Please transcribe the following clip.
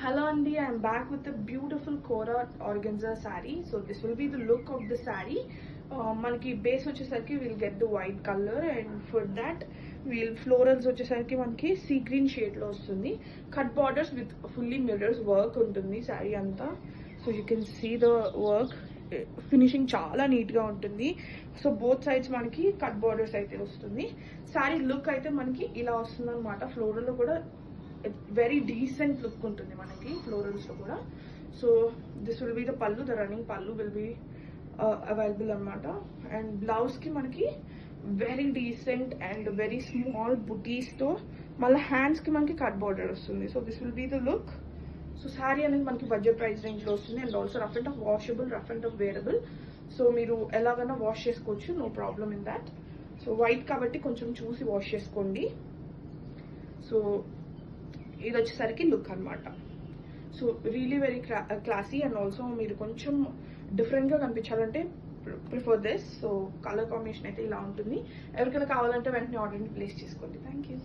Hello Andy, I am back with a beautiful Kora organza saree. So this will be the look of the saree. Manaki base vachesariki we'll get the white color, and for that we'll florals vachesariki manaki sea green shade lo vastundi. Cut borders with fully mirrors work untundi saree anta. So you can see the work finishing చాలా neat గా ఉంటుంది. So both sides మనకి cut borders అయితే వస్తుంది. Sorry look అయితే మనకి ఇలా వస్తుంది అనమాట. ఫ్లోరల్ లో కూడా వెరీ డీసెంట్ లుక్ ఉంటుంది మనకి ఫ్లోరల్స్ లో కూడా. So this will be the pallu, the running pallu will be available అనమాట. అండ్ బ్లౌజ్ కి మనకి very decent and very small butis తో మళ్ళీ హ్యాండ్స్ కి మనకి కట్ బోర్డర్ వస్తుంది. So this will be the look. So sari అనేది మనకి బడ్జెట్ ప్రైస్ రేంజ్ లో వస్తుంది. And also rough and tough washable, rough and tough wearable. So మీరు ఎలాగైనా వాష్ చేసుకోవచ్చు, no problem in that. So white కాబట్టి కొంచెం చూసి వాష్ చేసుకోండి. సో ఇది వచ్చేసరికి లుక్ అనమాట. So really very classy. And also మీరు కొంచెం డిఫరెంట్గా కనిపించాలంటే prefer this. So colour combination అయితే ఇలా ఉంటుంది. ఎవరికైనా కావాలంటే వెంటనే ఆర్డర్ని ప్లేస్ చేసుకోండి. Thank you.